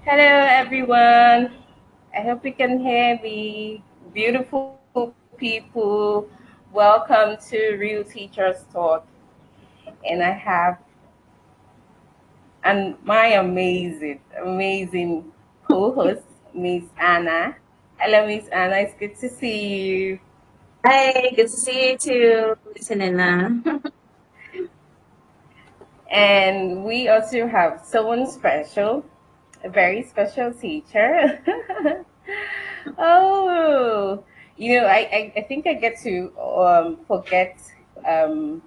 Hello, everyone. I hope you can hear me. Beautiful people, welcome to Real Teachers Talk. And I have my amazing co-host, Miss Anna. Hello, Miss Anna. It's good to see you. Hi, good to see you too, Listening. And we also have someone special, a very special teacher. Oh, I think I get to forget um,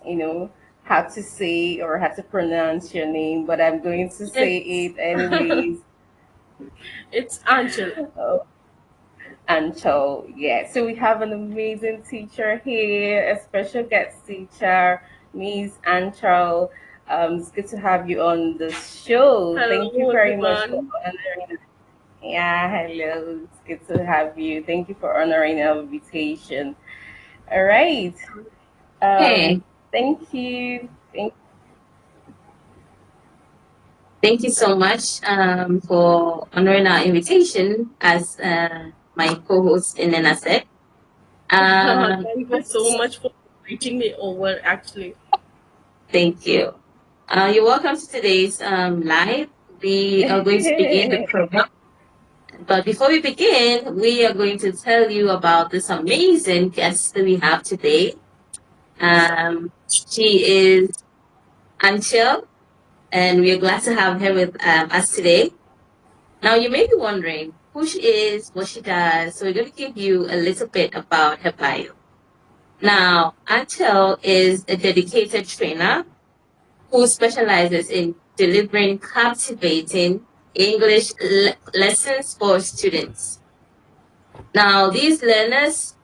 you know, how to say or how to pronounce your name, but I'm going to say It's it anyways. it's Anchal. Oh, Ancho, yeah. So we have an amazing teacher here, a special guest teacher, Miss Ancho. It's good to have you on the show. Thank you Hello, very much for everyone. honoring. Yeah, hello. It's good to have you. Thank you for honoring our invitation. All right. Hey, Thank you. thank you so much for honoring our invitation as my co-host Inena said. Um, Thank you so much for inviting me over. Actually, Thank you. You're welcome to today's live. We are going to begin the program. But before we begin, we are going to tell you about this amazing guest that we have today. She is Anchel, and we are glad to have her with us today. Now, you may be wondering who she is, what she does. So, we're going to give you a little bit about her bio. Now, Antel is a dedicated trainer who specializes in delivering captivating English lessons for students. Now, these learners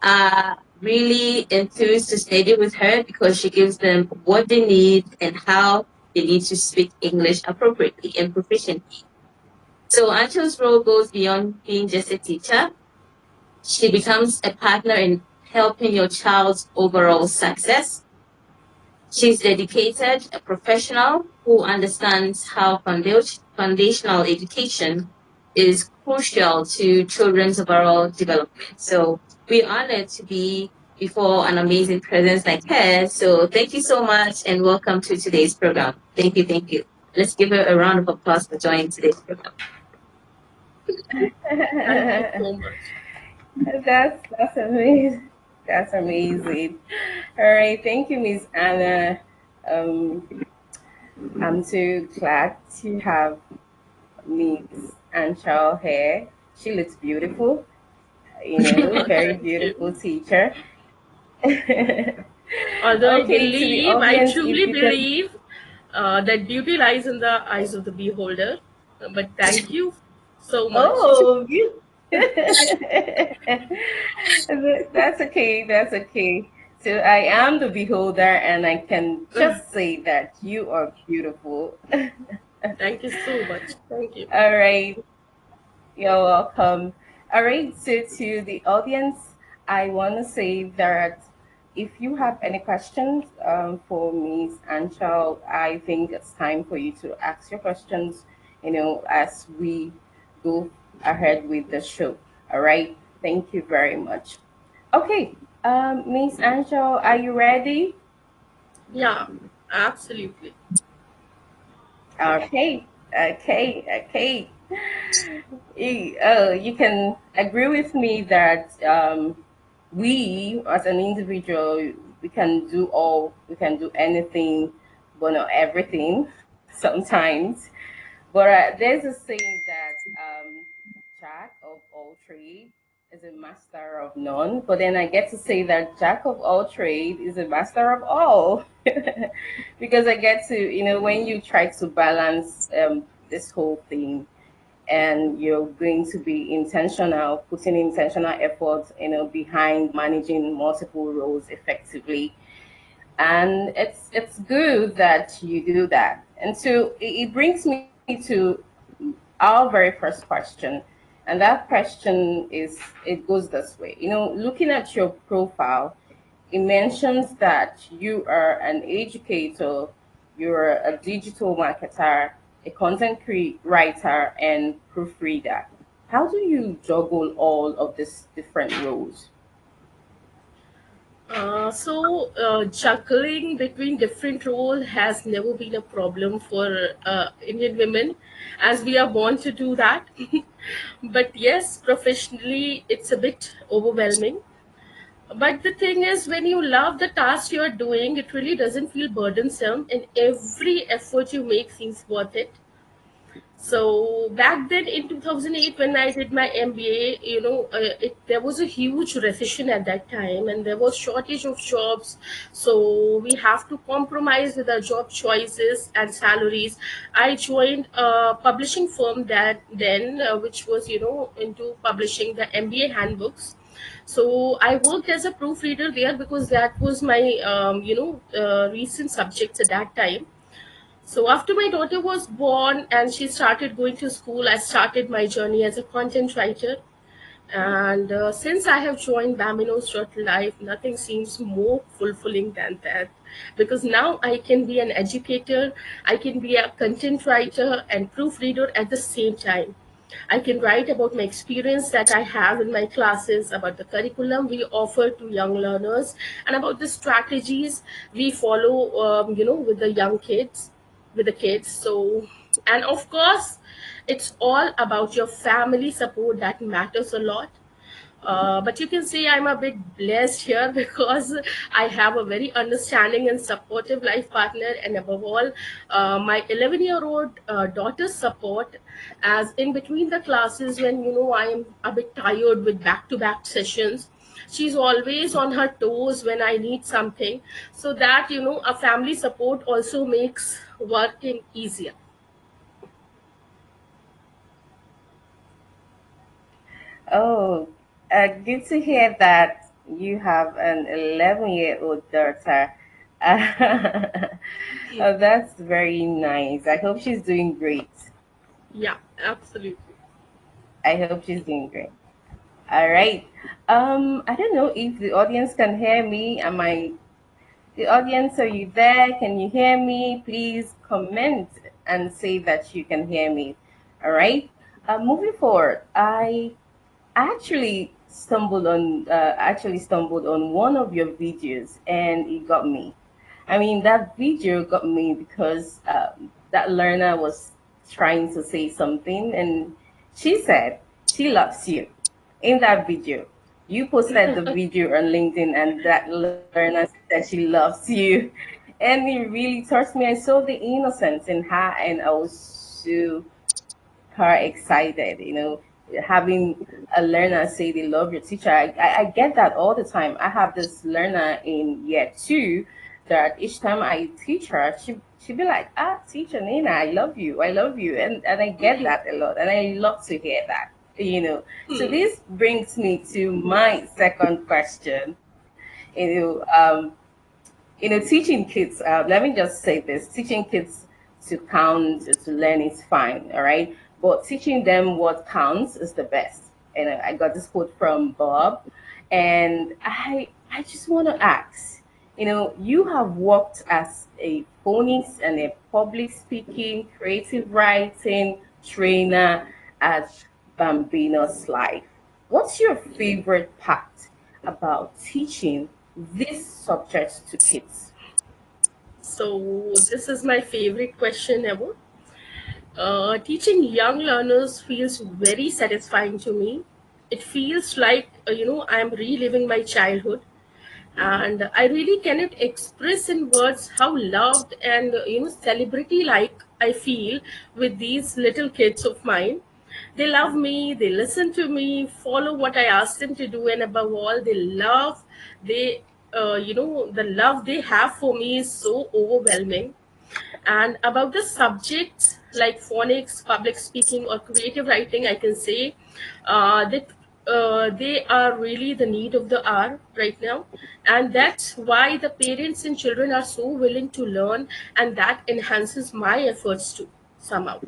are really enthused to study with her because she gives them what they need and how they need to speak English appropriately and proficiently. So Ancho's role goes beyond being just a teacher. She becomes a partner in helping your child's overall success. She's dedicated, a professional who understands how foundational education is crucial to children's overall development. So we're honored to be before an amazing presence like her. So thank you so much and welcome to today's program. Thank you, thank you. Let's give her a round of applause for joining today's program. thank you so much. That's amazing. That's amazing. All right, thank you, Miss Anna. Um, I'm so glad to have Miss Anchal here. She looks beautiful, very Thank you. beautiful teacher. Okay, Although to the I audience, if truly you can. believe that beauty lies in the eyes of the beholder. But thank you so much. Oh, you. That's okay. That's okay. So I am the beholder, and I can just say that you are beautiful. Thank you so much. Thank you. All right. You're welcome. All right, so to the audience, I want to say that if you have any questions for Miss Anchal, I think it's time for you to ask your questions, as we go ahead with the show. All right, thank you very much. Okay, Miss Anchal, are you ready? Yeah, absolutely. Okay, okay. You can agree with me that we, as an individual, we can do anything, but not everything. Sometimes, but there's a saying that Jack of all trade is a master of none. But then I get to say that Jack of all trade is a master of all, because I get to, when you try to balance this whole thing, and you're going to be intentional, putting intentional efforts, behind managing multiple roles effectively. And it's good that you do that. And so it brings me to our very first question. And that question it goes this way. Looking at your profile, it mentions that you are an educator, you're a digital marketer, a writer, and proofreader. How do you juggle all of these different roles? Juggling between different roles has never been a problem for Indian women, as we are born to do that. But yes, professionally, it's a bit overwhelming. But the thing is, when you love the task you're doing, it really doesn't feel burdensome, and every effort you make seems worth it. So back then in 2008, when I did my MBA, there was a huge recession at that time, and there was shortage of jobs. So we have to compromise with our job choices and salaries. I joined a publishing firm that then, which was into publishing the MBA handbooks. So I worked as a proofreader there because that was my recent subjects at that time. So after my daughter was born and she started going to school, I started my journey as a content writer. And since I have joined Bambino's Turtle Life, nothing seems more fulfilling than that. Because now I can be an educator, I can be a content writer and proofreader at the same time. I can write about my experience that I have in my classes, about the curriculum we offer to young learners, and about the strategies we follow, with the young kids, with the kids. So, and of course, it's all about your family support that matters a lot. But you can say I'm a bit blessed here because I have a very understanding and supportive life partner, and above all, my 11-year-old daughter's support. As in between the classes, when I am a bit tired with back-to-back sessions, she's always on her toes when I need something, so that a family support also makes working easier. Oh, good to hear that you have an 11-year-old daughter. Oh, that's very nice. I hope she's doing great. Yeah, absolutely. I hope she's doing great. All right. I don't know if the audience can hear me. The audience, are you there? Can you hear me? Please comment and say that you can hear me. All right. Moving forward, I actually stumbled on one of your videos, and it got me. I mean, that video got me because that learner was trying to say something, and she said she loves you. In that video, you posted the video on LinkedIn, and that learner said she loves you, and it really touched me. I saw the innocence in her, and I was so her excited, having a learner say they love your teacher. I get that all the time. I have this learner in year two that each time I teach her, she'd be like, teacher Nina, I love you. I love you. And I get that a lot. And I love to hear that. So this brings me to my second question. You know, um, teaching kids, let me just say this: teaching kids to count, to learn is fine, all right, but teaching them what counts is the best. And I got this quote from Bob, and I just want to ask, you have worked as a phonics and a public speaking, creative writing trainer at Bambino's Life. What's your favorite part about teaching these subjects to kids? So this is my favorite question ever. Teaching young learners feels very satisfying to me. It feels like I'm reliving my childhood, and I really cannot express in words how loved and celebrity like I feel with these little kids of mine. They love me, they listen to me, follow what I ask them to do, and above all, they the love they have for me is so overwhelming. And about the subjects like phonics, public speaking, or creative writing, I can say that they are really the need of the hour right now. And that's why the parents and children are so willing to learn, and that enhances my efforts too, somehow.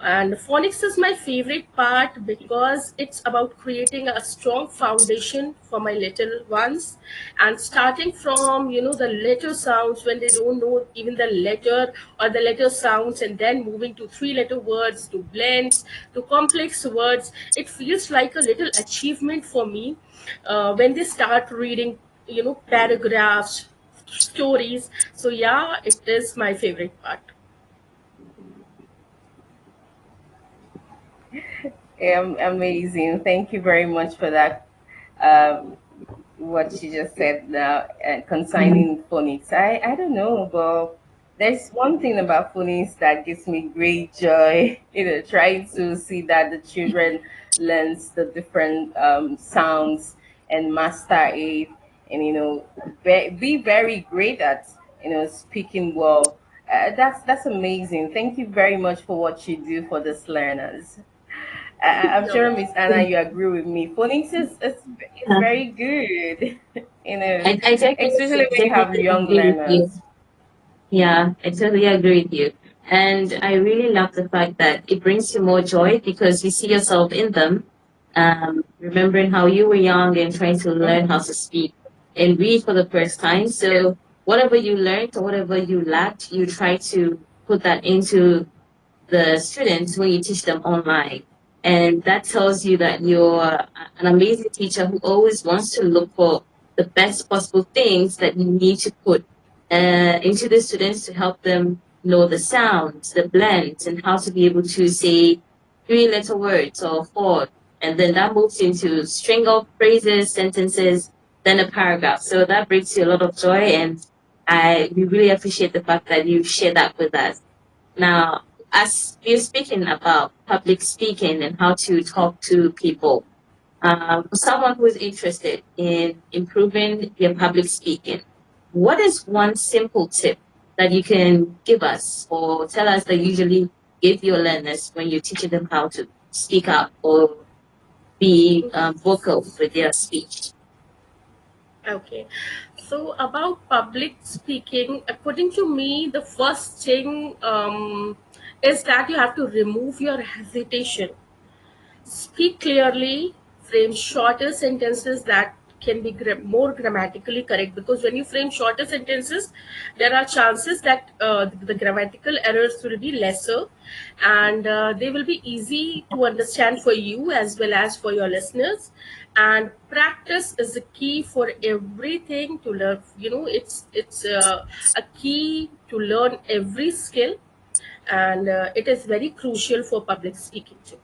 And phonics is my favorite part because it's about creating a strong foundation for my little ones, and starting from the letter sounds when they don't know even the letter or the letter sounds, and then moving to three-letter words, to blends, to complex words. It feels like a little achievement for me when they start reading paragraphs, stories. So yeah, it is my favorite part. Amazing. Thank you very much for that. Um, what she just said now Mhm. concerning phonics. I don't know, but there's one thing about phonics that gives me great joy. Trying to see that the children learns the different sounds and master it, and be very great at speaking well. That's amazing. Thank you very much for what you do for these learners. I'm No. sure Miss Anna, you agree with me. Phonics is Yeah. very good, I especially definitely, when you have definitely young agree with you. learners. Yeah, I totally agree with you. And I really love the fact that it brings you more joy because you see yourself in them, remembering how you were young and trying to learn how to speak and read for the first time. So whatever you learned or whatever you lacked, you try to put that into the students when you teach them online. And that tells you that you're an amazing teacher who always wants to look for the best possible things that you need to put into the students to help them know the sounds, the blends, and how to be able to say three-letter words or four. And then that moves into string of phrases, sentences, then a paragraph. So that brings you a lot of joy, and we really appreciate the fact that you share that with us. Now, as we're speaking about public speaking and how to talk to people, for someone who is interested in improving their public speaking, what is one simple tip that you can give us or tell us that you usually give your learners when you're teaching them how to speak up or be vocal with their speech? Okay. So about public speaking, according to me, the first thing is that you have to remove your hesitation. Speak clearly, frame shorter sentences that can be more grammatically correct, because when you frame shorter sentences, there are chances that the grammatical errors will be lesser, and they will be easy to understand for you as well as for your listeners. And practice is the key for everything to learn. It's a key to learn every skill, and it is very crucial for public speaking too.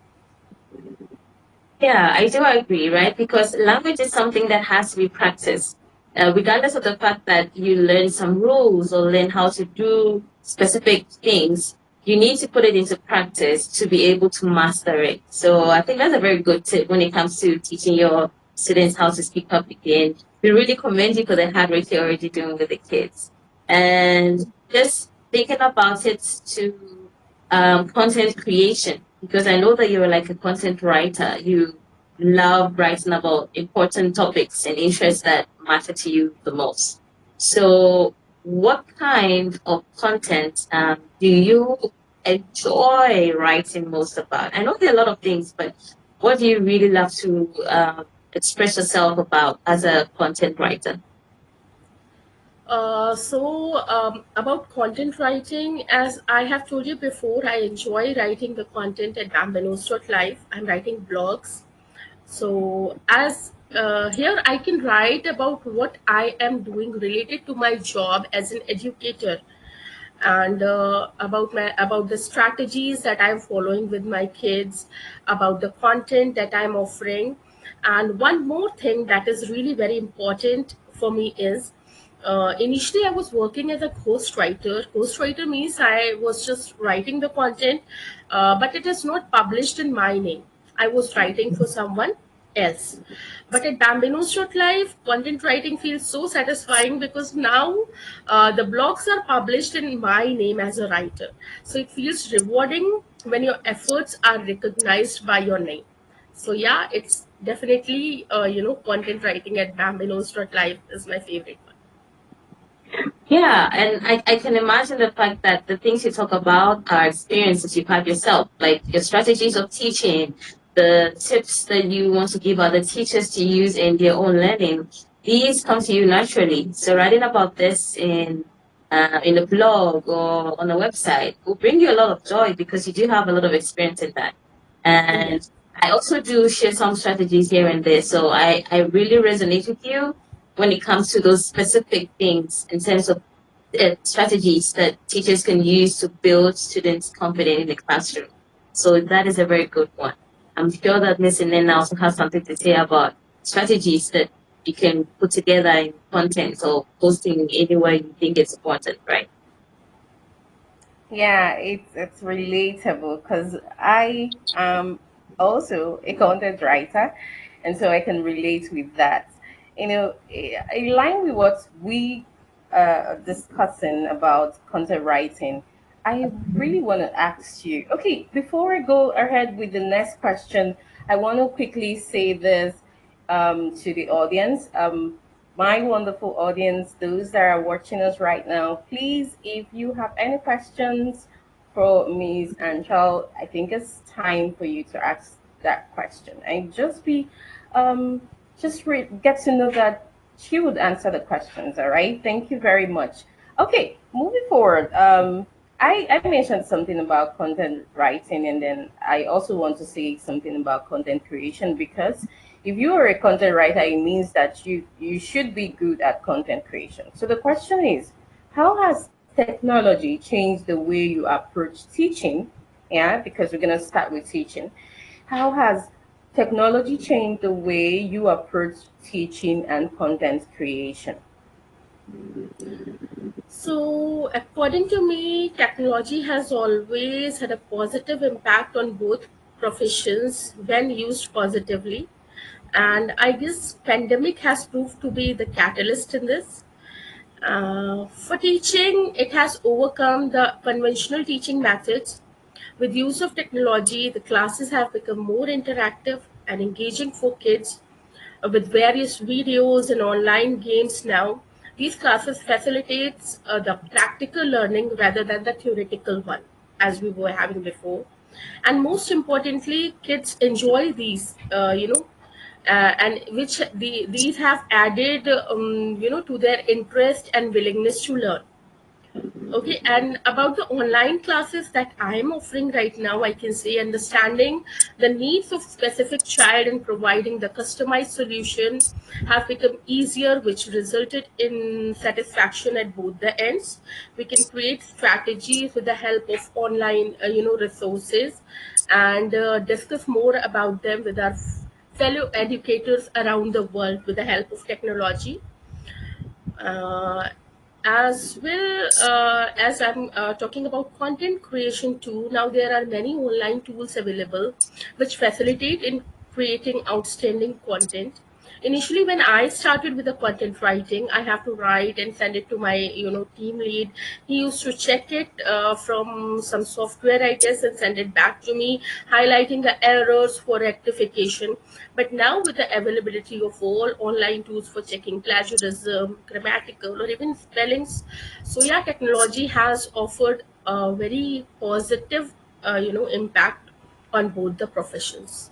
Yeah, I do agree, right? Because language is something that has to be practiced, regardless of the fact that you learn some rules or learn how to do specific things. You need to put it into practice to be able to master it. So I think that's a very good tip when it comes to teaching your students how to speak publicly. And we really commend you for the hard work you're already doing with the kids. And just thinking about it to content creation, because I know that you're like a content writer. You love writing about important topics and interests that matter to you the most. So, what kind of content do you enjoy writing most about? I know there are a lot of things, but what do you really love to express yourself about as a content writer? About content writing, as I have told you before, I enjoy writing the content at bambanos.live. I'm writing blogs. So, as here, I can write about what I am doing related to my job as an educator, and about the strategies that I'm following with my kids, about the content that I'm offering. And one more thing that is really very important for me is, initially I was working as a ghostwriter. Ghostwriter means I was just writing the content, but it is not published in my name. I was writing for someone else. But at Bambinos.live, content writing feels so satisfying because now the blogs are published in my name as a writer. So it feels rewarding when your efforts are recognized by your name. So yeah, it's definitely content writing at Bambinos.live is my favorite one. Yeah, and I can imagine the fact that the things you talk about are experiences you've had yourself, like your strategies of teaching, the tips that you want to give other teachers to use in their own learning. These come to you naturally. So writing about this in a blog or on a website will bring you a lot of joy because you do have a lot of experience in that. Yeah. And I also do share some strategies here and there. So I really resonate with you when it comes to those specific things in terms of strategies that teachers can use to build students' confidence in the classroom. So that is a very good one. I'm sure that Miss Nena also has something to say about strategies that you can put together in content or posting anywhere you think it's important, right? Yeah, it's relatable because I am also a content writer, and so I can relate with that. In line with what we discussing about content writing, I really want to ask you. Okay, before I go ahead with the next question, I want to quickly say this to the audience. My wonderful audience, those that are watching us right now, please, if you have any questions for Ms. Anchal, I think it's time for you to ask that question and um, get to know that she would answer the questions. All right. Thank you very much. Okay, moving forward. I mentioned something about content writing, and then I also want to say something about content creation because if you are a content writer, it means that you should be good at content creation. So the question is, how has technology changed the way you approach teaching? Yeah, because we're gonna start with teaching. How has technology changed the way you approach teaching and content creation? So, according to me, technology has always had a positive impact on both professions when used positively. And I guess pandemic has proved to be the catalyst in this. For teaching, it has overcome the conventional teaching methods. With use of technology, the classes have become more interactive and engaging for kids with various videos and online games now. These classes facilitates the practical learning rather than the theoretical one, as we were having before. And most importantly, kids enjoy these, and these have added, to their interest and willingness to learn. Okay, and about the online classes that I am offering right now, I can say understanding the needs of specific child and providing the customized solution have become easier, which resulted in satisfaction at both the ends. We can create strategies with the help of online, resources, and discuss more about them with our fellow educators around the world with the help of technology. uh, as well as I'm talking about content creation too, now there are many online tools available which facilitate in creating outstanding content. Initially, when I started with the content writing, I have to write and send it to my team lead. He used to check it from some software, I guess, and send it back to me, highlighting the errors for rectification. But now, with the availability of all online tools for checking plagiarism, grammatical, or even spellings, so yeah, technology has offered a very positive, impact on both the professions.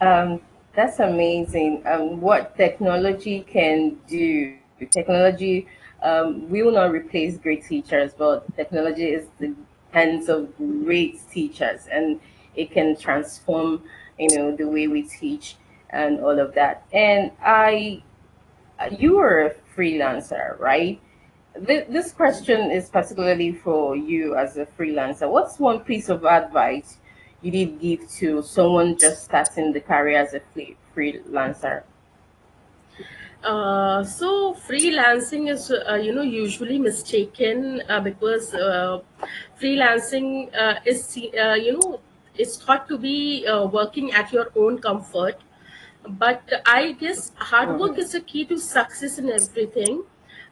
Um, that's amazing. What technology can do. Technology will not replace great teachers, but technology is the hands of great teachers, and it can transform, the way we teach and all of that. And you are a freelancer, right? This question is particularly for you as a freelancer. What's one piece of advice you did give to someone just starting the career as a freelancer? So freelancing is, usually mistaken because freelancing is thought to be working at your own comfort. But I guess hard work Mhm. is the key to success in everything.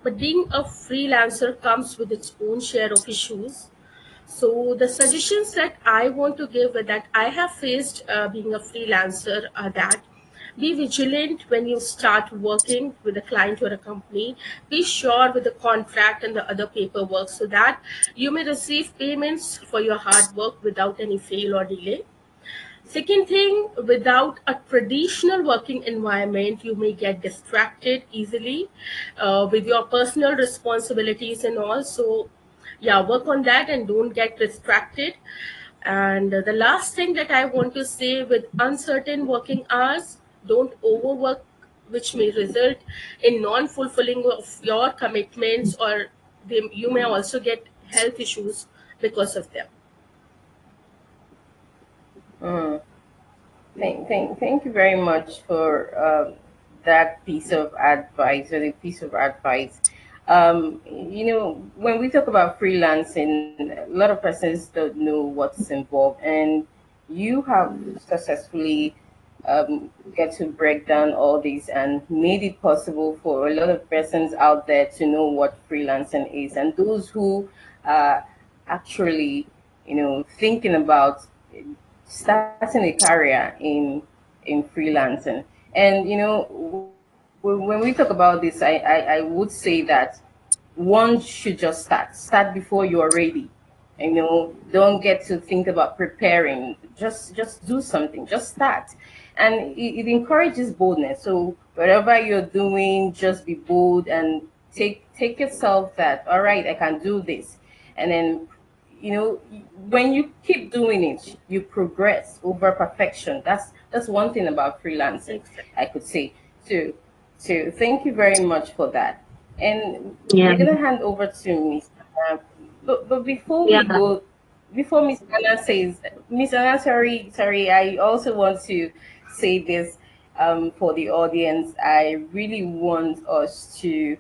But being a freelancer comes with its own share of issues. So the suggestions that I want to give with that I have faced being a freelancer are that Be vigilant when you start working with a client or a company. Be sure with the contract and the other paperwork so that you may receive payments for your hard work without any fail or delay. Second thing, without a traditional working environment, you may get distracted easily with your personal responsibilities and all. So, yeah, work on that and don't get distracted. And the last thing that I want to say, with uncertain working hours, don't overwork, which may result in non fulfilling of your commitments, or you may also get health issues because of them. Mm. Thank you very much for that piece of advice or the piece of advice. When we talk about freelancing, a lot of persons don't know what's involved, and you have successfully get to break down all this and made it possible for a lot of persons out there to know what freelancing is, and those who are actually, thinking about starting a career in freelancing. And when we talk about this, I would say that one should just start before you're ready. Don't get to think about preparing. Just do something, just start. And it encourages boldness. So whatever you're doing, just be bold and take yourself that, all right, I can do this. And then, when you keep doing it, you progress over perfection. That's one thing about freelancing, Exactly. I could say. So thank you very much for that. And Yeah, we're gonna hand over to Miss Anna. But before yeah. we go, before Miss Anna says, Miss Anna, sorry, I also want to say this for the audience. I really want us to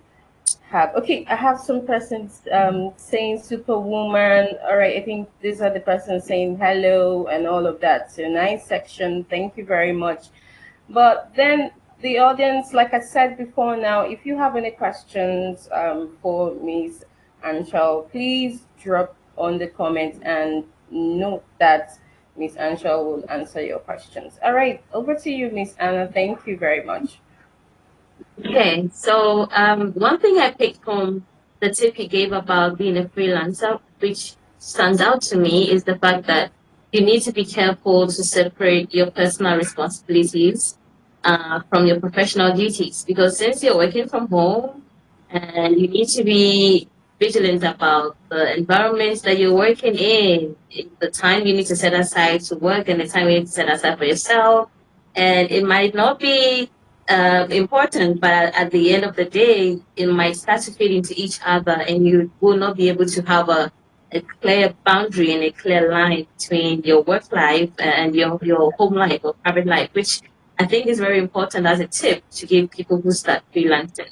have, okay, I have some persons saying superwoman. All right, I think these are the persons saying hello and all of that. So nice section. Thank you very much. But then the audience, like I said before, now, if you have any questions for Miss Anshel, please drop on the comments and note that Miss Anshel will answer your questions. All right, over to you, Miss Anna. Thank you very much. Okay, so one thing I picked from the tip you gave about being a freelancer, which stands out to me, is the fact that you need to be careful to separate your personal responsibilities from your professional duties. Because since you're working from home, and you need to be vigilant about the environments that you're working in, the time you need to set aside to work, and the time you need to set aside for yourself. And it might not be important, but at the end of the day, it might start to fit into each other, and you will not be able to have a clear boundary and a clear line between your work life and your home life or private life, which I think is very important as a tip to give people who start freelancing.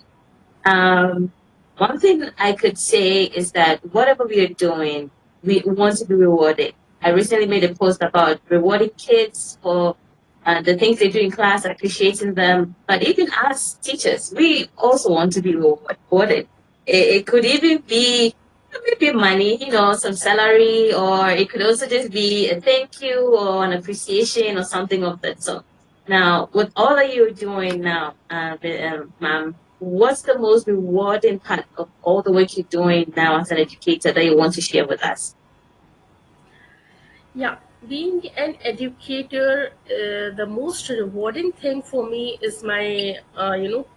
Um, One thing I could say is that whatever we are doing, we want to be rewarded. I recently made a post about rewarding kids for the things they do in class, appreciating them. But even as teachers, we also want to be rewarded. It could even be maybe money, some salary, or it could also just be a thank you or an appreciation or something of that sort. Now, with all that you're doing now, ma'am, what's the most rewarding part of all the work you're doing now as an educator that you want to share with us? Yeah, being an educator, the most rewarding thing for me is my,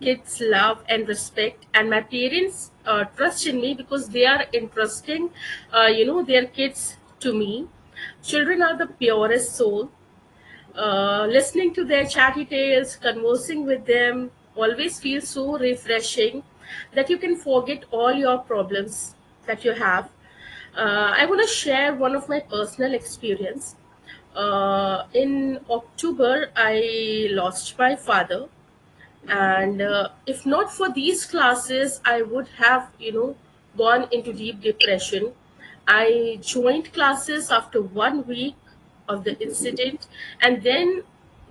kids' love and respect, and my parents' trust in me because they are entrusting, their kids to me. Children are the purest soul. Listening to their chatty tales, conversing with them, always feels so refreshing that you can forget all your problems that you have. I want to share one of my personal experience. In October, I lost my father, and if not for these classes, I would have gone into deep depression. I joined classes after 1 week of the incident, and then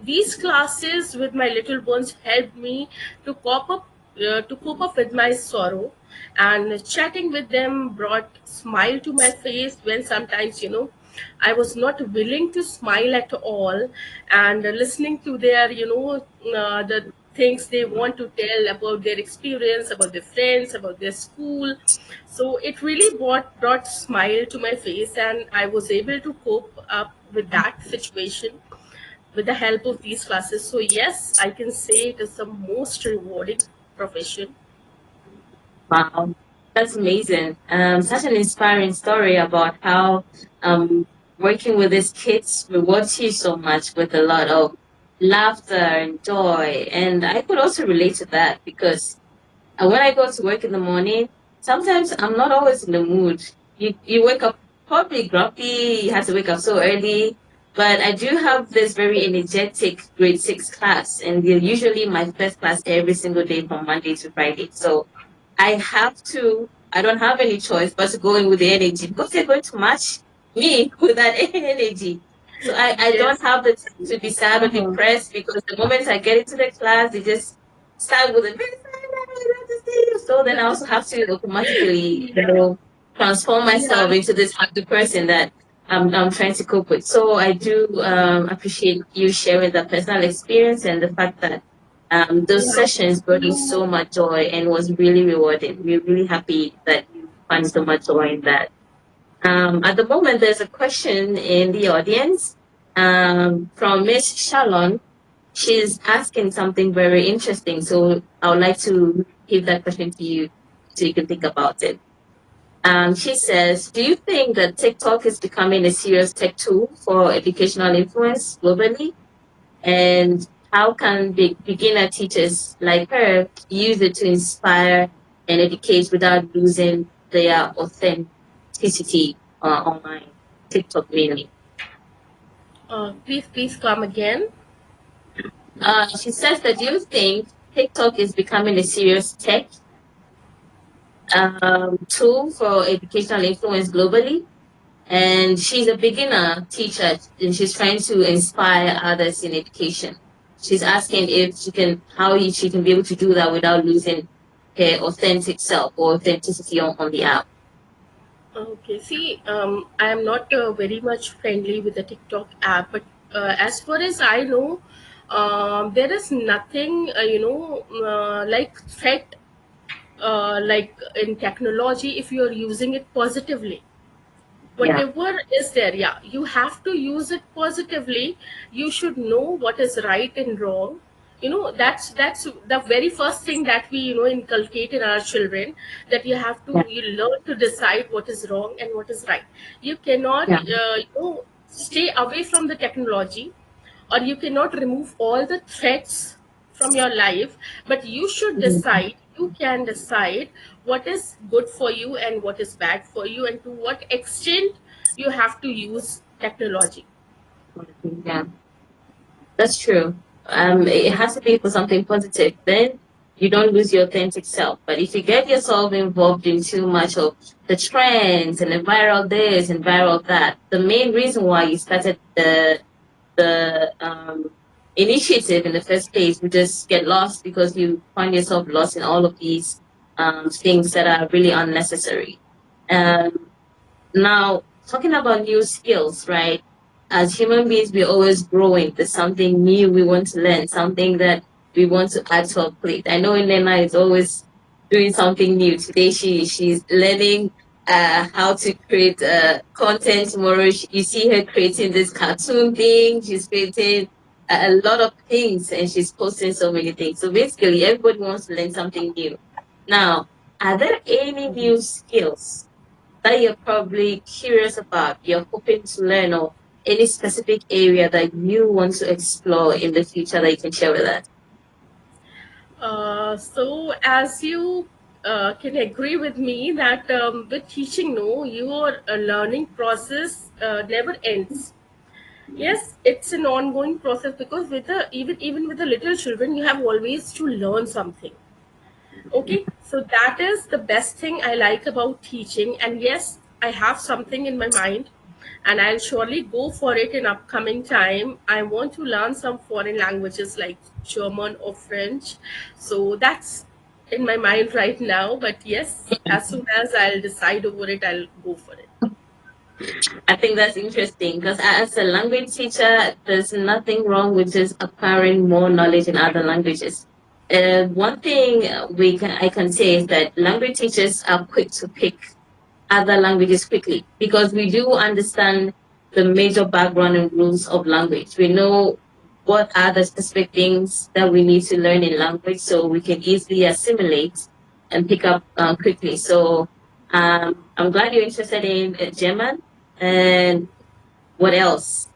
these classes with my little ones helped me to cope up with my sorrow, and chatting with them brought smile to my face when sometimes I was not willing to smile at all, and listening to their, the things they want to tell about their experience, about their friends, about their school. So it really brought smile to my face, and I was able to cope up with that situation with the help of these classes. So yes, I can say it is the most rewarding profession. Wow, that's amazing. Such an inspiring story about how um, working with these kids rewards you so much with a lot of laughter and joy. And I could also relate to that because when I go to work in the morning, sometimes I'm not always in the mood. You wake up probably grumpy, you have to wake up so early. But I do have this very energetic grade six class, and they're usually my first class every single day from Monday to Friday. So I have to, I don't have any choice but to go in with the energy because they're going to match me with that energy. So I don't Yes. have the time to be sad or Mm-hmm. depressed because the moment I get into the class, they just start with a very so then I also have to automatically, transform Yeah. myself into this happy person that I'm trying to cope with. So I do appreciate you sharing that personal experience and the fact that those Yeah. sessions brought you so much joy and was really rewarding. We're really happy that you find so much joy in that. At the moment, there's a question in the audience from Miss Shalon. She's asking something very interesting. So I would like to give that question to you so you can think about it. She says, do you think that TikTok is becoming a serious tech tool for educational influence globally? And how can beginner teachers like her use it to inspire and educate without losing their authenticity online? TikTok mainly. Please come again. She says that do you think TikTok is becoming a serious tech tool for educational influence globally? And she's a beginner teacher and she's trying to inspire others in education. She's asking if she can, she can be able to do that without losing her authentic self or authenticity on the app. Okay, see, I am not very much friendly with the TikTok app, but as far as I know, there is nothing, like threat, like in technology, if you are using it positively. Yeah, Whatever is there, yeah, you have to use it positively. You should know what is right and wrong. That's the very first thing that we inculcate in our children, that yeah, you learn to decide what is wrong and what is right. You cannot yeah, stay away from the technology, or you cannot remove all the threats from your life, but mhm, you can decide what is good for you and what is bad for you, and to what extent you have to use technology. yeah. That's true. It has to be for something positive. Then you don't lose your authentic self. But if you get yourself involved in too much of the trends and the viral this and viral that, the main reason why you started the initiative in the first place will just get lost because you find yourself lost in all of these things that are really unnecessary. Um, Now, talking about new skills, right? As human beings, we're always growing. There's something new we want to learn, something that we want to add to our plate. I know Elena is always doing something new. Today, she's learning how to create content. Tomorrow, you see her creating this cartoon thing. She's creating a lot of things, and she's posting so many things. So basically, everybody wants to learn something new. Now, are there any new skills that you're probably curious about, you're hoping to learn, or any specific area that you want to explore in the future that you can share with us? So as you can agree with me that with teaching, no, your learning process never ends. Yes, it's an ongoing process, because with the even with the little children, you have always to learn something. Okay, so that is the best thing I like about teaching. And yes, I have something in my mind, and I'll surely go for it in upcoming time. I want to learn some foreign languages like German or French. So that's in my mind right now. But yes, as soon as I'll decide over it, I'll go for it. I think that's interesting because as a language teacher, there's nothing wrong with just acquiring more knowledge in other languages. One thing I can say is that language teachers are quick to pick other languages quickly because we do understand the major background and rules of language. We know what are the specific things that we need to learn in language so we can easily assimilate and pick up quickly. So I'm glad you're interested in German. And what else?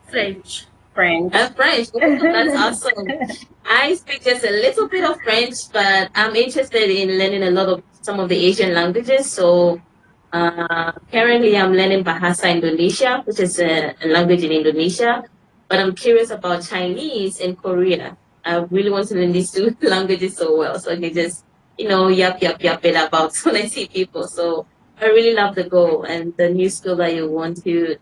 French. French. French. Oh, that's awesome. I speak just a little bit of French, but I'm interested in learning a lot of some of the Asian languages. So currently I'm learning Bahasa Indonesia, which is a language in Indonesia. But I'm curious about Chinese and Korea. I really want to learn these two languages so well, so I can just yap it about when I see people. So I really love the goal and the new skill that you want to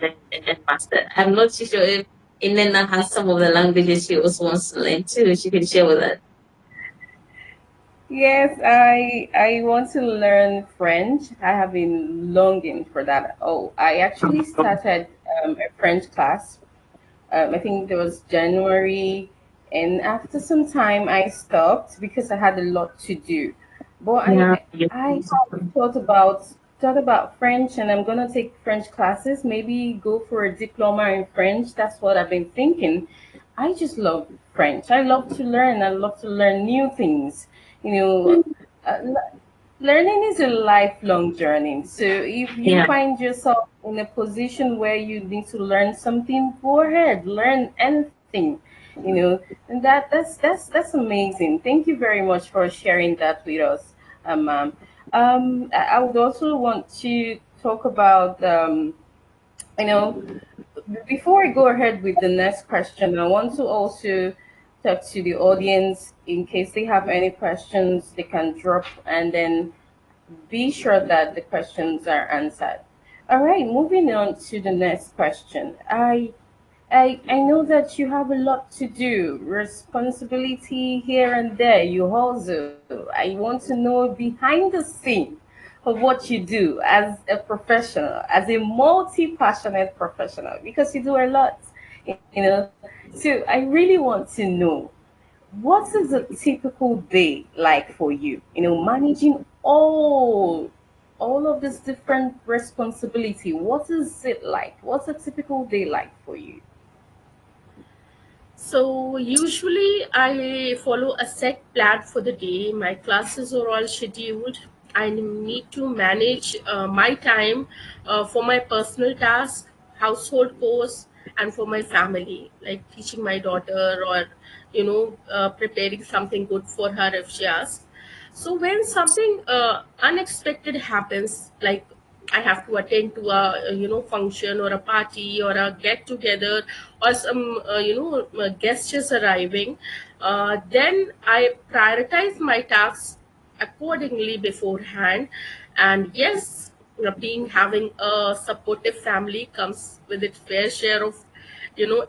and master. I'm not too sure if Inena has some of the languages she also wants to learn too. She can share with us. Yes, I want to learn French. I have been longing for that. Oh, I actually started a French class. I think there was January, and after some time I stopped because I had a lot to do. But Yeah. I have thought about French, and I'm gonna take French classes. Maybe go for a diploma in French. That's what I've been thinking. I just love French. I love to learn. I love to learn new things. You know, learning is a lifelong journey. So if you Yeah. find yourself in a position where you need to learn something, go ahead, learn anything. And that's amazing. Thank you very much for sharing that with us, ma'am. I would also want to talk about you know before I go ahead with the next question, I want to also talk to the audience in case they have any questions they can drop, and then be sure that the questions are answered. All right, moving on to the next question. I know that you have a lot to do, responsibility here and there. You also, I want to know behind the scene of what you do as a professional, as a multi-passionate professional, because you do a lot. So I really want to know, what is a typical day like for you? Managing all of this different responsibility. What is it like? What's a typical day like for you? So usually I follow a set plan for the day. My classes are all scheduled. I need to manage my time for my personal tasks, household chores, and for my family, like teaching my daughter or preparing something good for her if she asks. So when something unexpected happens, like I have to attend to a function or a party or a get together or some guests is arriving, then I prioritize my tasks accordingly beforehand. And yes, being having a supportive family comes with its fair share of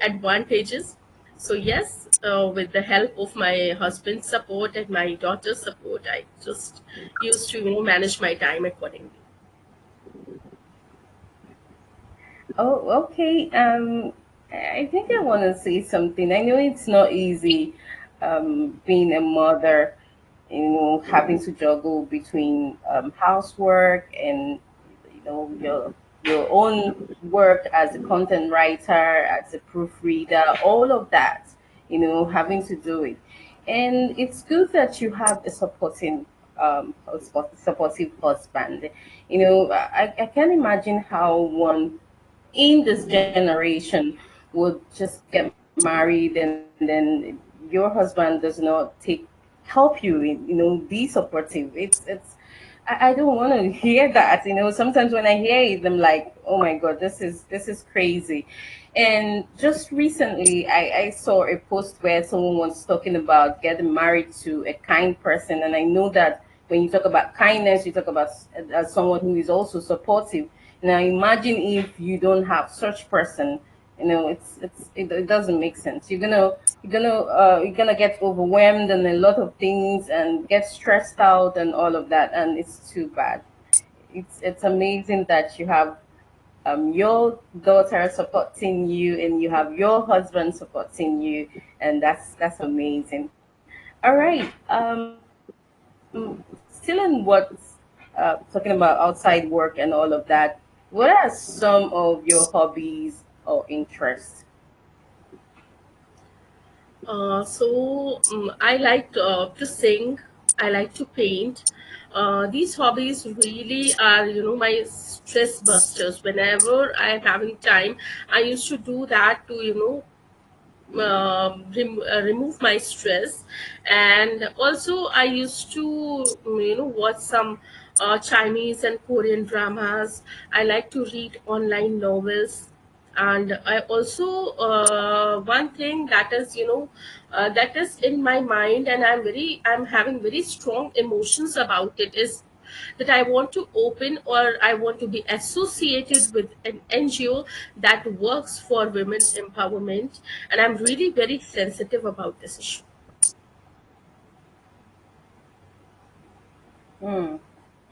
advantages. So yes, with the help of my husband's support and my daughter's support, I just used to manage my time accordingly. Oh, okay. I think I want to say something. I know it's not easy, being a mother, having to juggle between housework and your own work as a content writer, as a proofreader, all of that. Having to do it, and it's good that you have a supportive husband. I can imagine how one in this generation would just get married, and then your husband does not help you be supportive. I don't want to hear that. Sometimes when I hear it, I'm like, oh my god, this is crazy. And just recently, I saw a post where someone was talking about getting married to a kind person, and I know that when you talk about kindness, you talk about someone who is also supportive. Now imagine if you don't have such person. It doesn't make sense. You're gonna get overwhelmed and a lot of things and get stressed out and all of that, and it's too bad. it's amazing that you have your daughter supporting you and you have your husband supporting you, and that's amazing. All right. Still in what talking about outside work and all of that. What are some of your hobbies or interests? I like to sing. I like to paint. These hobbies really are, my stress busters. Whenever I'm having time, I used to do that to, remove my stress. And also I used to watch some Chinese and Korean dramas. I like to read online novels. And I also, one thing that is, that is in my mind, and I'm having very strong emotions about it, is that I want to open, or I want to be associated with an NGO that works for women empowerment. And I'm really very sensitive about this issue. Mm,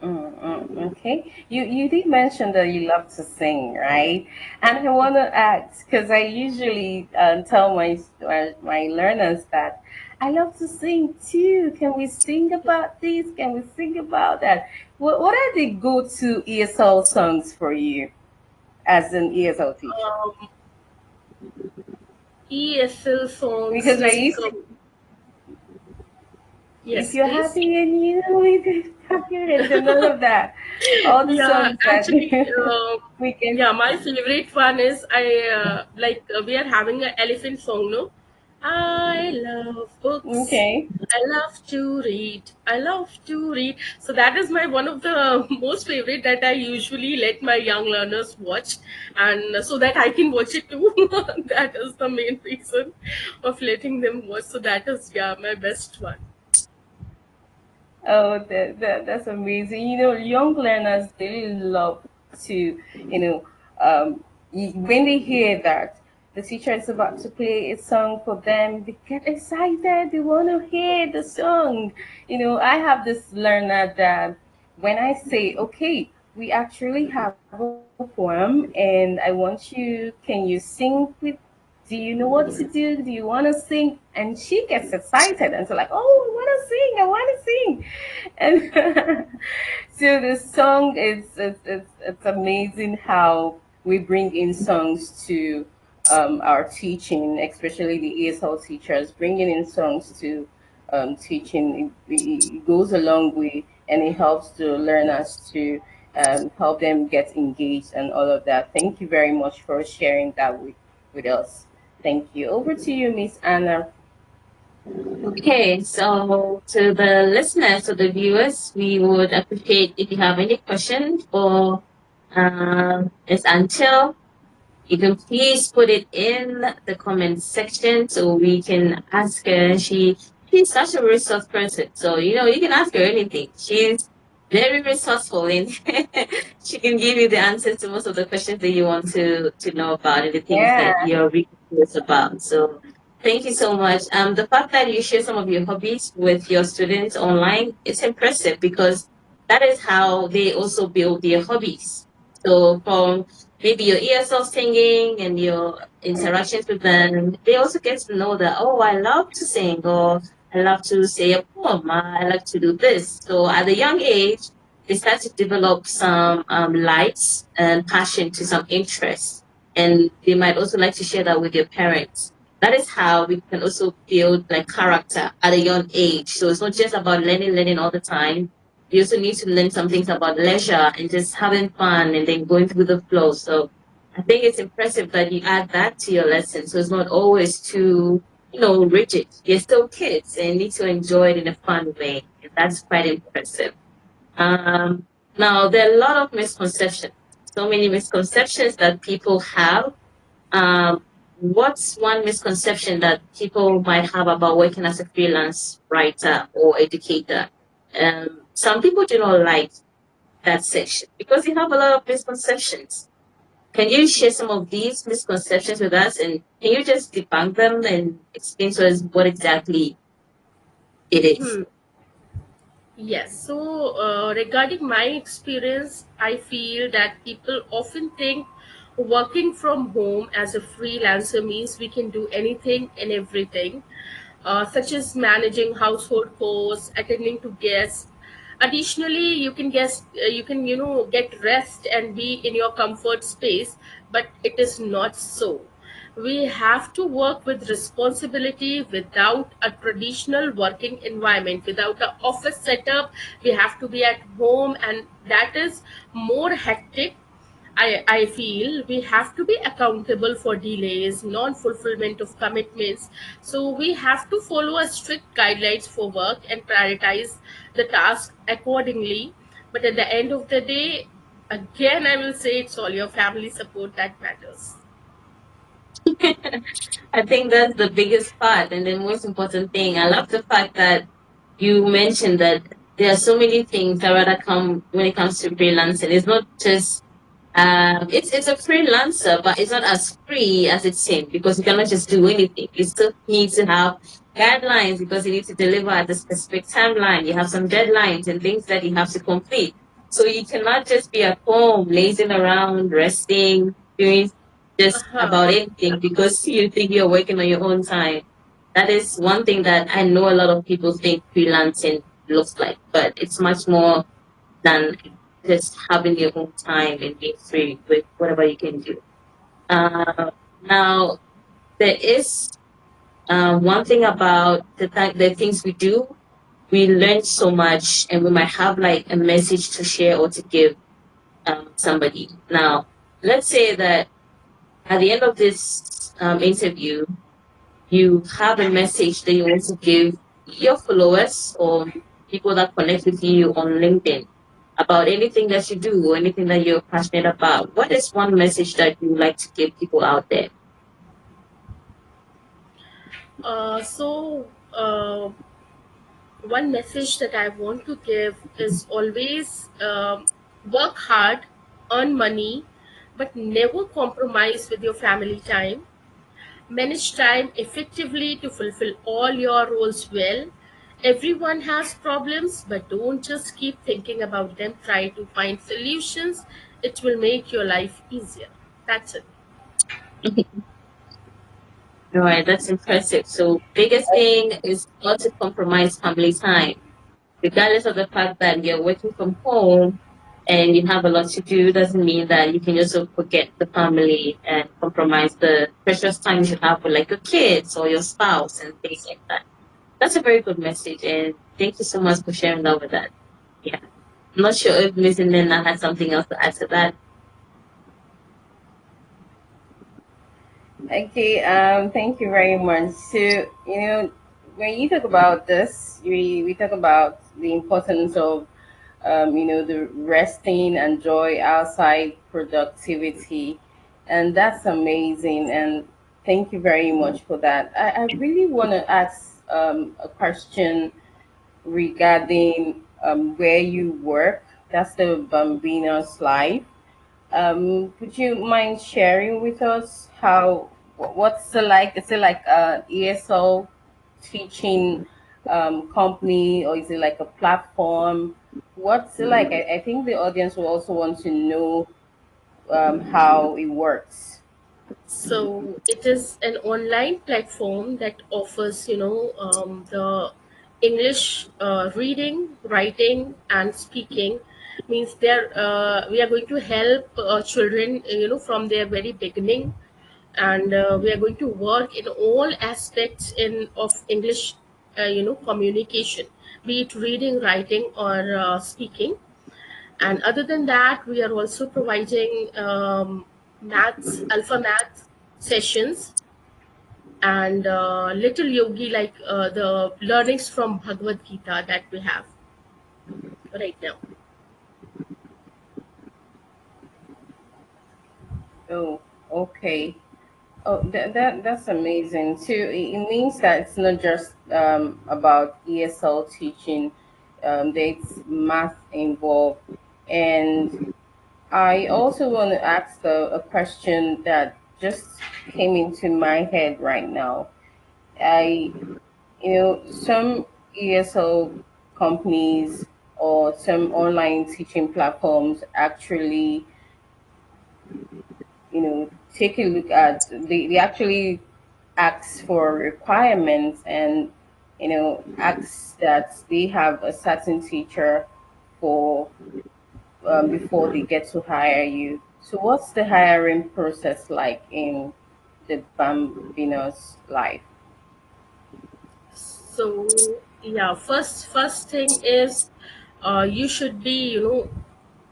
okay. You did mention that you love to sing, right? And I want to ask because I usually tell my learners that I love to sing too. Can we sing about this? Can we sing about that? What are the go-to ESL songs for you as an ESL teacher? Um, ESL songs Because I like, used to, if yes, you're please. happy and you know it, happy and all of that, all the Yeah, songs that actually, we can. yeah, my favorite one is, I like, we are having an elephant song, no? I love books. Okay. I love to read. I love to read. So that is my one of the most favorite that I usually let my young learners watch, and so that I can watch it too. That is the main reason of letting them watch. So that is, yeah, my best one. Oh, that's amazing. You know, young learners, they really love to, when they hear that the teacher is about to play a song for them, they get excited. They want to hear the song. You know, I have this learner that when I say, okay, we actually have a poem and I want you, can you sing with, do you know what to do? Do you want to sing? And she gets excited and so like, oh, I want to sing. And so the song is it's amazing how we bring in songs to our teaching, especially the ESL teachers, bringing in songs to teaching. It goes a long way and it helps to learn us to help them get engaged and all of that. Thank you very much for sharing that with us. Thank you. Over to you, Miss Anna. Okay, so to the listeners, to the viewers, we would appreciate if you have any questions for Ms. Anchel. You can please put it in the comment section so we can ask her. She's such a resource person. So you can ask her anything. She's very resourceful and she can give you the answers to most of the questions that you want to know about and the things Yeah. that you're really curious about. So thank you so much. The fact that you share some of your hobbies with your students online, it's impressive because that is how they also build their hobbies. So from maybe your ESL singing and your interactions with them, they also get to know that, oh, I love to sing or I love to say a poem. I like to do this. So at a young age, they start to develop some lights and passion to some interests. And they might also like to share that with their parents. That is how we can also build like character at a young age. So it's not just about learning all the time. You also need to learn some things about leisure and just having fun and then going through the flow. So I think it's impressive that you add that to your lesson. So it's not always too, rigid. You're still kids and need to enjoy it in a fun way. And that's quite impressive. Now, there are a lot of misconceptions. So many misconceptions that people have. What's one misconception that people might have about working as a freelance writer or educator? Some people do not like that section because they have a lot of misconceptions. Can you share some of these misconceptions with us and can you just debunk them and explain to us what exactly it is? Hmm. Yes, so regarding my experience, I feel that people often think working from home as a freelancer means we can do anything and everything, such as managing household chores, attending to guests. Additionally, you can get rest and be in your comfort space, but it is not so. We have to work with responsibility without a traditional working environment, without an office setup. We have to be at home, and that is more hectic. I feel we have to be accountable for delays, non fulfillment of commitments. So we have to follow a strict guidelines for work and prioritize the task accordingly. But at the end of the day, again, I will say it's all your family support that matters. I think that's the biggest part and the most important thing. I love the fact that you mentioned that there are so many things that rather come when it comes to freelancing. It's not just it's a freelancer, but it's not as free as it seems because you cannot just do anything. You still need to have guidelines because you need to deliver at a specific timeline. You have some deadlines and things that you have to complete. So you cannot just be at home, lazing around, resting, doing just Uh-huh. about anything because you think you're working on your own time. That is one thing that I know a lot of people think freelancing looks like, but it's much more than just having your own time and being free with whatever you can do. Now, there is one thing about the things we do. We learn so much, and we might have like a message to share or to give somebody. Now, let's say that at the end of this interview, you have a message that you want to give your followers or people that connect with you on LinkedIn about anything that you do or anything that you're passionate about. What is one message that you like to give people out there? So, one message that I want to give is always work hard, earn money, but never compromise with your family time. Manage time effectively to fulfill all your roles well. Everyone has problems, but don't just keep thinking about them. Try to find solutions. It will make your life easier. That's it. All right, that's impressive. So, biggest thing is not to compromise family time, regardless of the fact that you're working from home and you have a lot to do. Doesn't mean that you can also forget the family and compromise the precious time you have with like your kids or your spouse and things like that. That's a very good message, and thank you so much for sharing that with us. Yeah, I'm not sure if Miss Nina has something else to add to that. Okay, thank you very much. So, when you talk about this, we talk about the importance of, the resting and joy outside productivity. And that's amazing. And thank you very much for that. I really want to ask a question regarding where you work. That's the Bambina's life. Would you mind sharing with us how what's it like? Is it like a ESL teaching company, or is it like a platform? What's it like? I think the audience will also want to know how it works. So it is an online platform that offers, the English reading, writing, and speaking. Means we are going to help children, from their very beginning, and we are going to work in all aspects in of English, communication, be it reading, writing, or speaking. And other than that, we are also providing maths, alpha maths sessions, and little yogi, like the learnings from Bhagavad Gita that we have right now. Oh, okay. Oh, that's amazing too. It means that it's not just about ESL teaching. There's math involved, and I also want to ask a question that just came into my head right now. I, some ESL companies or some online teaching platforms actually, take a look at, they actually ask for requirements, and ask that they have a certain teacher for, before they get to hire you. So what's the hiring process like in the Bambino's life? So yeah, first thing is, you should be,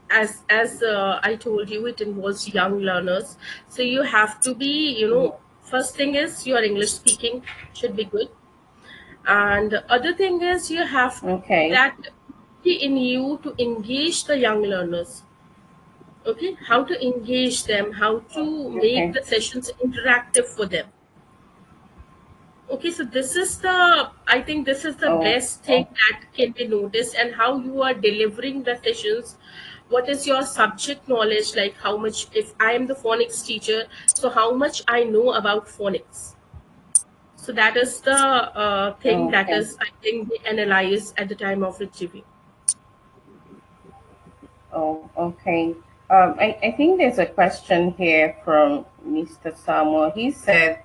as I told you, it involves young learners. So you have to be, first thing is your English speaking should be good, and the other thing is you have Okay. that in you to engage the young learners. Okay, how to engage them, how to make Okay. the sessions interactive for them. Okay, so this is the, I think this is the Oh, best thing that can be noticed, and how you are delivering the sessions. What is your subject knowledge, like how much, if I am the phonics teacher, so how much I know about phonics. So that is the thing that okay. is, I think, they analyze at the time of interview. Oh, okay. I think there's a question here from Mr. Samuel. He said,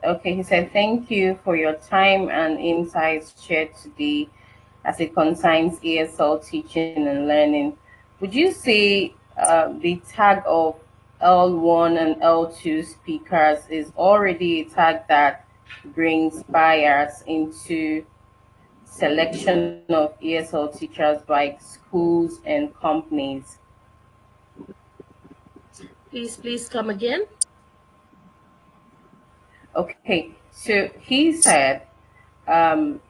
okay, he said, thank you for your time and insights shared today as it concerns ESL teaching and learning. Would you say the tag of L1 and L2 speakers is already a tag that brings bias into selection of ESL teachers by schools and companies? Please come again. Okay, so he said, um,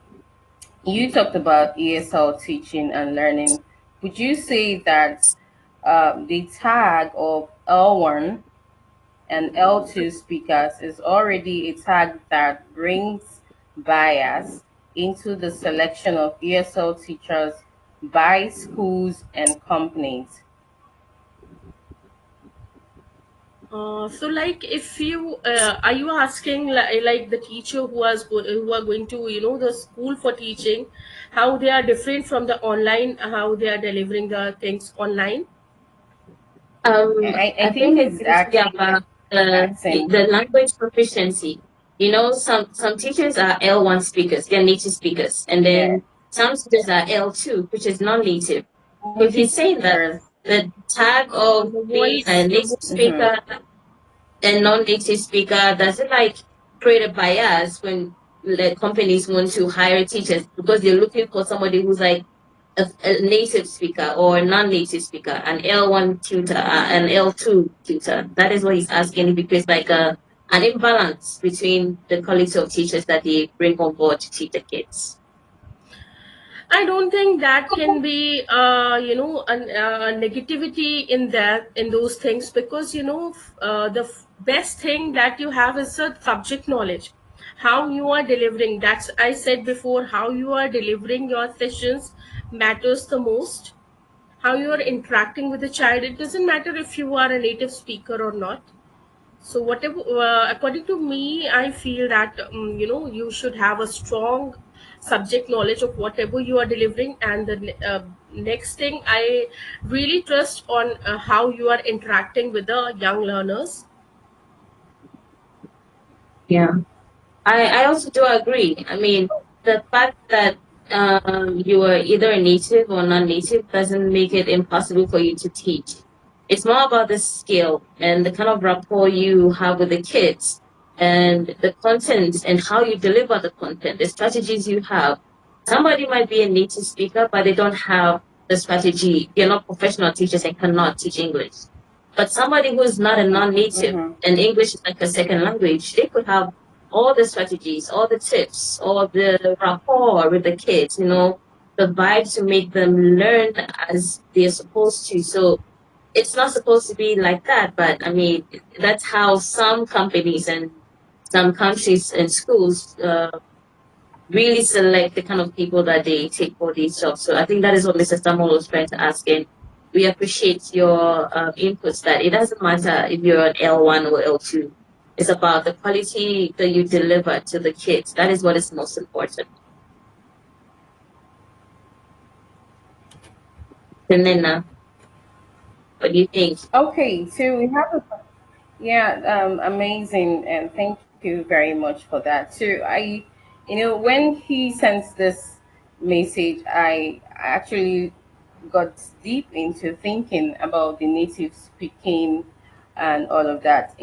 you talked about ESL teaching and learning. Would you say that the tag of L1 and L2 speakers is already a tag that brings bias into the selection of ESL teachers by schools and companies? So, like, if you are you asking, like the teacher who are going to, the school for teaching, how they are different from the online, how they are delivering the things online? I I think think it he's is, yeah, actually about asking. the language proficiency. Some teachers are L1 speakers, they're native speakers, and Yeah, then some teachers are L2, which is non-native. If native you say that speakers. the tag of Your being a voice, your native voice. Mm-hmm. speaker and non-native speaker, does it like create a bias when the companies want to hire teachers because they're looking for somebody who's like a native speaker or a non-native speaker, an L1 tutor, an L2 tutor? That is what he's asking, because like an imbalance between the quality of teachers that they bring on board to teach the kids. I don't think that can be, negativity in that, in those things, because the best thing that you have is the subject knowledge, how you are delivering. That's, I said before, how you are delivering your sessions matters the most. How you are interacting with the child. It doesn't matter if you are a native speaker or not. So whatever, according to me, I feel that, you should have a strong subject knowledge of whatever you are delivering, and the next thing, I really trust on how you are interacting with the young learners. Yeah. I also do agree. I mean, the fact that you are either a native or non-native doesn't make it impossible for you to teach. It's more about the skill and the kind of rapport you have with the kids and the content and how you deliver the content, the strategies you have. Somebody might be a native speaker, but they don't have the strategy. They're not professional teachers and cannot teach English. But somebody who is not a non-native Mm-hmm. and English is like a second language, they could have all the strategies, all the tips, all the rapport with the kids, the vibe to make them learn as they're supposed to. So it's not supposed to be like that, but I mean, that's how some companies and some countries and schools really select the kind of people that they take for these jobs. So I think that is what Mr. Samuel was trying to ask. And we appreciate your inputs that it doesn't matter if you're an L1 or L2. It's about the quality that you deliver to the kids. That is what is most important. Janina, what do you think? Okay, so we have a yeah, amazing, and thank you very much for that. So when he sends this message, I actually got deep into thinking about the native speaking and all of that.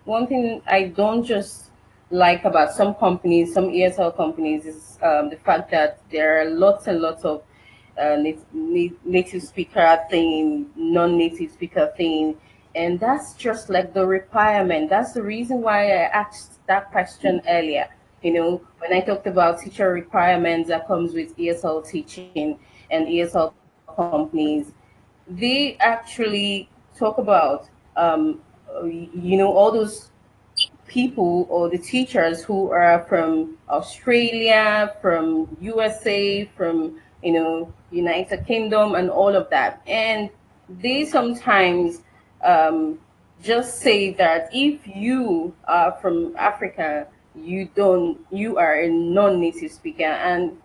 One thing I don't just like about some companies, some ESL companies, is the fact that there are lots and lots of native speaker thing, non-native speaker thing, and that's just like the requirement. That's the reason why I asked that question earlier. When I talked about teacher requirements that comes with ESL teaching and ESL companies, they actually talk about all those people or the teachers who are from Australia, from USA, from United Kingdom, and all of that. And they sometimes um, just say that if you are from Africa, you are a non-native speaker, and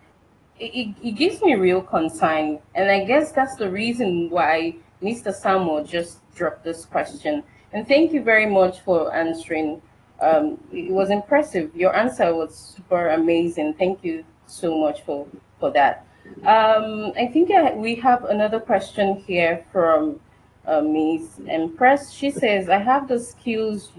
it gives me real concern. And I guess that's the reason why Mr. Samuel just dropped this question. And thank you very much for answering. It was impressive. Your answer was super amazing. Thank you so much for that. I think we have another question here from Miss Empress. She says, "I have the skills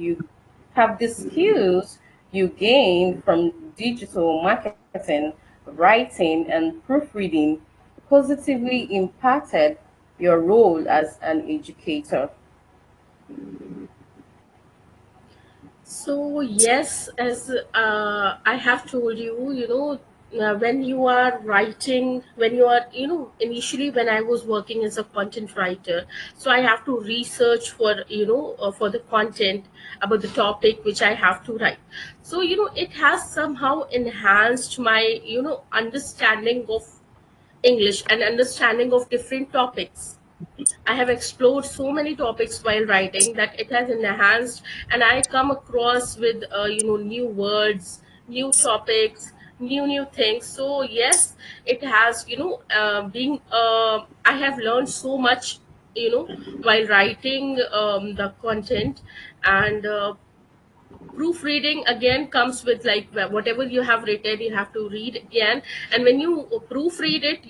you gain from digital marketing, writing, and proofreading positively impacted your role as an educator." So yes, as I have told you, when you are writing, when you are, initially when I was working as a content writer, so I have to research for, for the content about the topic which I have to write. So it has somehow enhanced my, understanding of English and understanding of different topics. I have explored so many topics while writing that it has enhanced, and I come across with new words, new topics, new things. So yes, it has being I have learned so much while writing the content, and proofreading again comes with like whatever you have written you have to read again, and when you proofread it,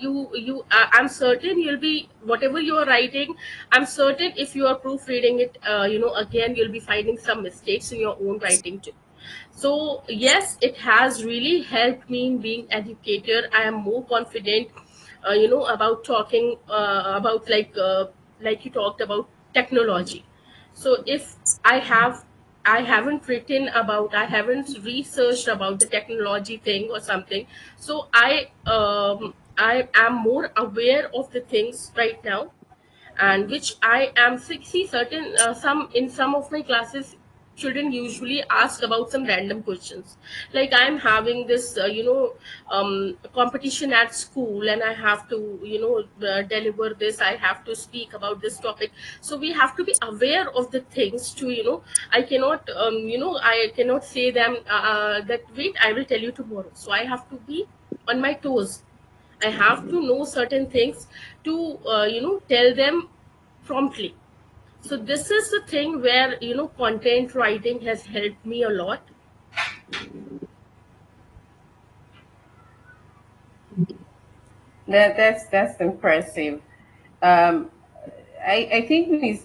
I'm certain you'll be whatever you are writing, I'm certain if you are proofreading it, again you'll be finding some mistakes in your own writing too. So yes, it has really helped me in being educator. I am more confident about talking about like you talked about technology. So if i have I haven't written about, I haven't researched about the technology thing or something, so I am more aware of the things right now, and which I am see certain some in some of my classes children usually ask about some random questions, like I'm having this competition at school and I have to deliver this, I have to speak about this topic. So we have to be aware of the things to I cannot I cannot say them that wait, I will tell you tomorrow. So I have to be on my toes. I have to know certain things to tell them promptly. So this is the thing where content writing has helped me a lot. That's impressive. Um, I think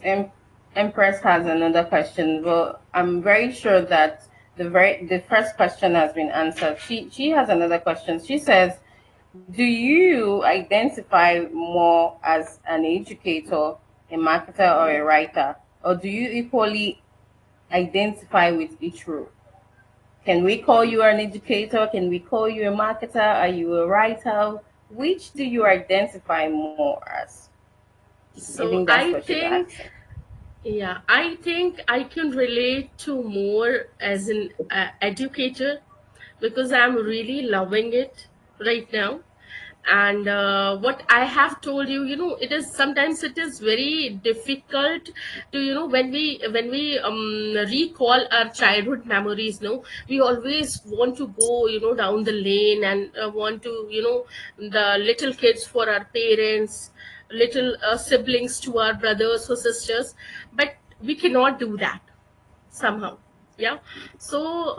Empress has another question. Well, I'm very sure that the first question has been answered. She has another question. She says, "Do you identify more as an educator, a marketer, or a writer, or do you equally identify with each role? Can we call you an educator? Can we call you a marketer? Are you a writer? Which do you identify more as?" I think So that's what she's asking. I think I can relate to more as an educator, because I'm really loving it right now. And what I have told you, it is sometimes it is very difficult to when we recall our childhood memories. No, we always want to go down the lane and want to the little kids for our parents, little siblings, to our brothers or sisters, but we cannot do that somehow. Yeah. So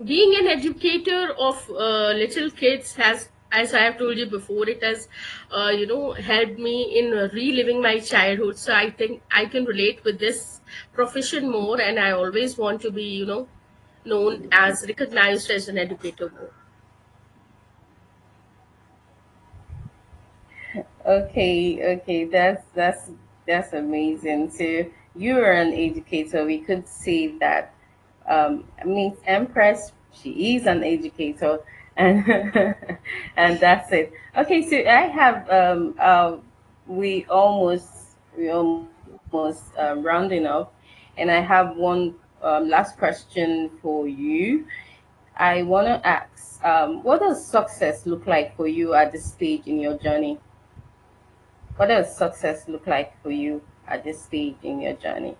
being an educator of little kids has, as I have told you before, it has helped me in reliving my childhood. So I think I can relate with this profession more, and I always want to be known as, recognized as an educator more. Okay, that's amazing. So you are an educator. We could say that. Miss Empress, she is an educator, and and that's it. Okay, so I have we almost rounding up, and I have one last question for you. I want to ask, what does success look like for you at this stage in your journey? What does success look like for you at this stage in your journey?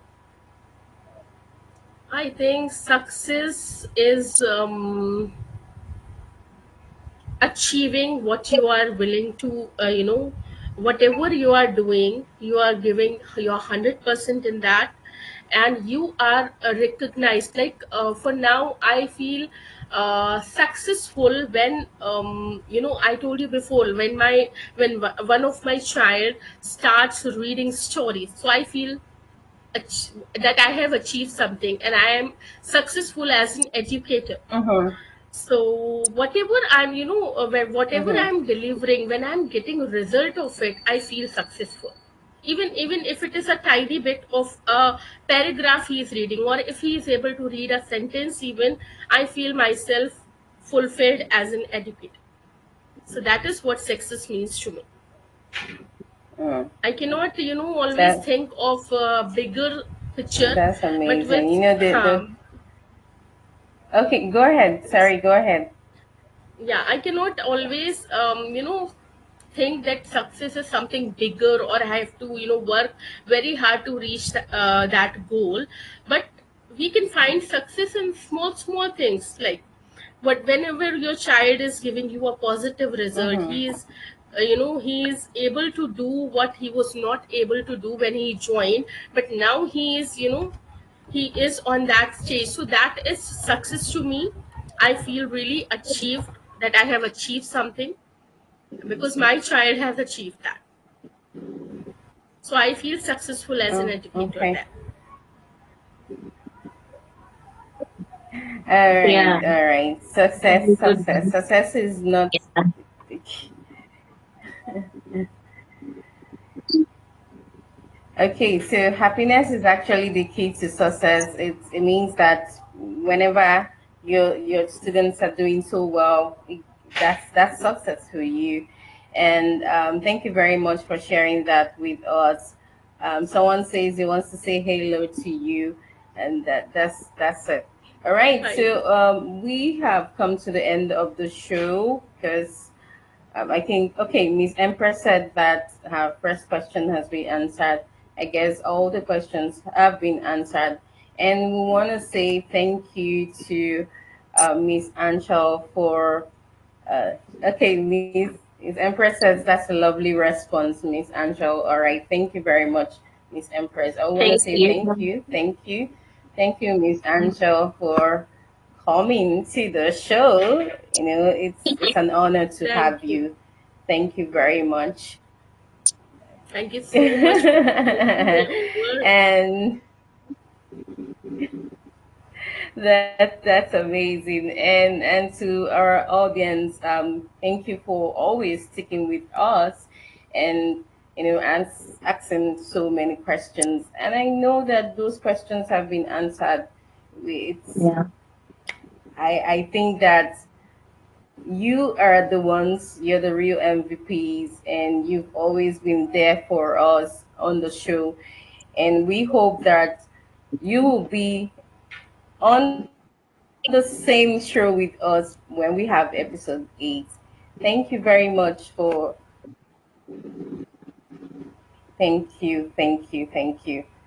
I think success is achieving what you are willing to, whatever you are doing, you are giving your 100% in that, and you are recognized. Like for now, I feel successful when, I told you before, one of my child starts reading stories, so I feel that I have achieved something, and I am successful as an educator. Mm-hmm. So whatever I'm, whatever Mm-hmm. I'm delivering, when I'm getting a result of it, I feel successful. Even if it is a tiny bit of a paragraph he is reading, or if he is able to read a sentence, even I feel myself fulfilled as an educator. So that is what success means to me. Mm. I cannot, always That think of a bigger picture, that's but amazing. with The okay, go ahead. Sorry, go ahead. yeah, I cannot always think that success is something bigger, or I have to work very hard to reach that goal. But we can find success in small small things, like what whenever your child is giving you a positive result, Mm-hmm. he is he is able to do what he was not able to do when he joined, but now he is he is on that stage. So that is success to me. I feel really achieved, that I have achieved something, because my child has achieved that. So I feel successful as an Mm, educator okay. there. All right. Yeah. All right. Very Success. good Success. one. Success is not. Yeah. Okay, so happiness is actually the key to success. It means that whenever your students are doing so well, that's success for you. And thank you very much for sharing that with us. Someone says he wants to say hello to you, and that's it. All right, Thank so you. we have come to the end of the show because I think, okay, Miss Empress said that her first question has been answered. I guess all the questions have been answered. And we want to say thank you to Miss Anchel for, uh, okay, Miss Empress says that's a lovely response, Miss Anchel. All right, thank you very much, Miss Empress. I want to Thank say you. thank you, Miss Anchel, for coming to the show. It's an honor to Thank have you. you. Thank you very much. Thank you so much for inviting me over. And that's amazing. And to our audience, thank you for always sticking with us and asking so many questions. And I know that those questions have been answered. It's Yeah. I think that you are the ones, you're the real MVPs, and you've always been there for us on the show. And we hope that you will be on the same show with us when we have episode 8. Thank you very much for thank you.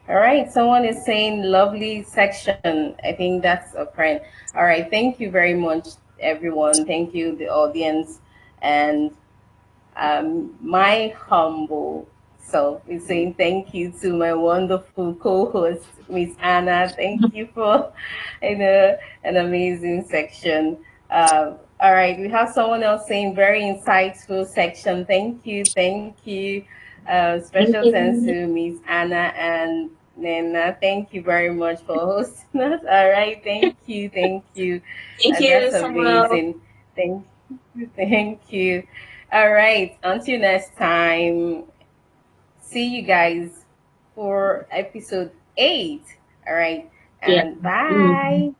All right, someone is saying lovely section. I think that's a friend. All right, thank you very much, everyone. Thank you, the audience, and My humble self is saying thank you to my wonderful co-host, Miss Anna. Thank you for an amazing section. All right, we have someone else saying very insightful section. Thank you. Thank Special thanks you. to Miss Anna and Nena. Thank you very much for hosting us. All right, thank you. Thank you, That's Samuel. amazing. Thank thank you. All right. Until next time. See you guys for episode 8. All right. Yeah. And Mm. bye.